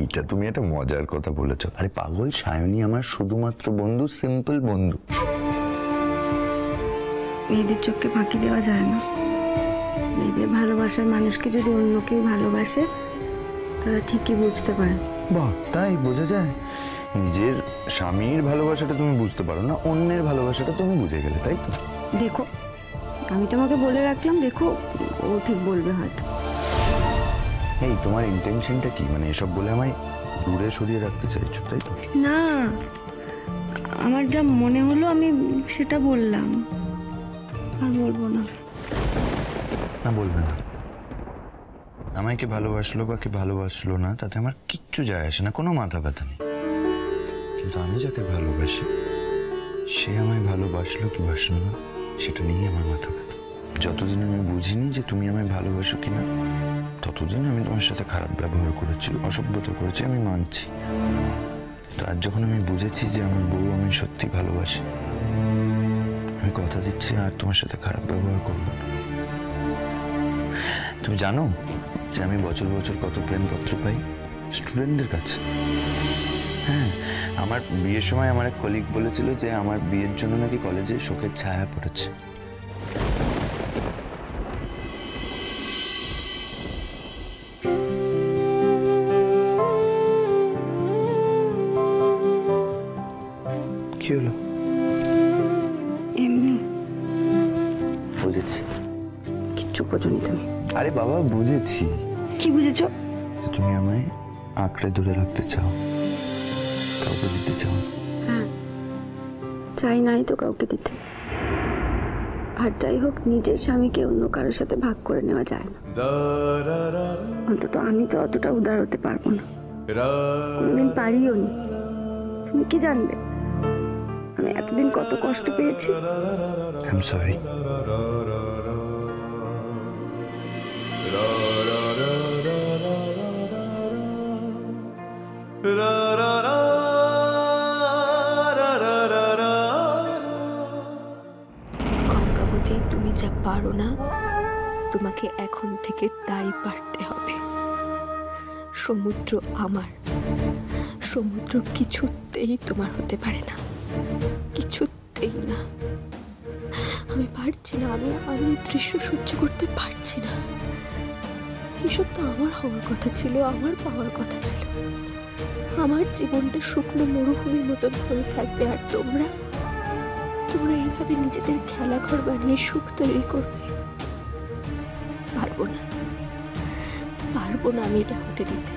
এইটা তুমি একটা মজার কথা বলেছো। আরে পাগল, সায়নী আমার শুধুমাত্র বন্ধু, সিম্পল বন্ধু। মেয়েদের চোখকে ফাঁকি দেওয়া যায় না। মেয়েদের ভালোবাসার মানুষকে যদি অন্য কেউ ভালোবাসে তারা ঠিকই বুঝতে পারে। বাহ, তাই বোঝা যায়? নিজের স্বামীর ভালোবাসাটা তুমি বুঝতে পারো না, অন্যের ভালোবাসাটা তুমি বুঝে গেলে, তাই তো? দেখো, আমি তোমাকে বলে রাখলাম, দেখো ও ঠিক বলবে হয়তো। এই তোমার ইন্টেনশনটা কি? মানে এসব বলে আমায় দূরে সরিয়ে রাখতে চাইছো, তাই তো? না, আমার যা মনে হলো আমি সেটা বললাম, আর বলবো না। না, বলবে না। আমায় কে ভালোবাসলো বা কে ভালোবাসলো না তাতে আমার কিচ্ছু যায় আসে না, কোনো মাথা ব্যথা নেই। কিন্তু আমি যাকে ভালোবাসি সে আমায় ভালোবাসলো কি বাসলো না সেটা নিয়ে আমার মাথা ব্যথা। যতদিন আমি বুঝিনি যে তুমি আমায় ভালোবাসো কিনা ততদিন আমি তোমার সাথে খারাপ ব্যবহার করেছি, অসভ্যতা করেছি, আমি মানছি। তো আজ যখন আমি বুঝেছি যে আমার বউ আমি সত্যি ভালোবাসি, আমি কথা দিচ্ছি আর তোমার সাথে খারাপ ব্যবহার করবো না। তুমি জানো যে আমি বছর বছর কত প্রেমপত্র পাই স্টুডেন্টদের কাছে? হ্যাঁ, আমার বিয়ের সময় আমার এক কলিগ বলেছিল যে আমার বিয়ের জন্য নাকি কলেজে শোকের ছায়া পড়েছে। কি হলো? এমনি। বুঝেছি। কিচ্ছু বোঝোনি তুমি। আরে বাবা, বুঝেছি। কি বুঝেছো? তুমি আমায় আঁকড়ে ধরে রাখতে চাও, কাউকে দিতে চাও। হ্যাঁ, চাই নাই তো কাউকে দিতে। আর যাই হোক, নিজের স্বামীকে অন্য কারোর সাথে ভাগ করে নেওয়া যায় না। অন্তত আমি তো অতটা উদার হতে পারবো না, কোনদিন পারিও নি। তুমি কি জানবে আমি এতদিন কত কষ্ট পেয়েছি? I am sorry. কঙ্কাবতী, তুমি যা পারো না তোমাকে এখন থেকে তাই পারতে হবে। সমুদ্র আমার, সমুদ্র কিছুতেই তোমার হতে পারে না, কিছুতেই না। আমি পারছি না, আমি দৃশ্য সহ্য করতে পারছি না। এইসব তো আমার হওয়ার কথা ছিল, আমার পাওয়ার কথা ছিল। আমার জীবনটা শুকনো মরুভূমির মতন হয়ে থাকবে, আর তোমরা এইভাবে নিজেদের খেলাঘর বানিয়ে সুখ তৈরি করবে। পারবো না আমি এটা হতে দিতে।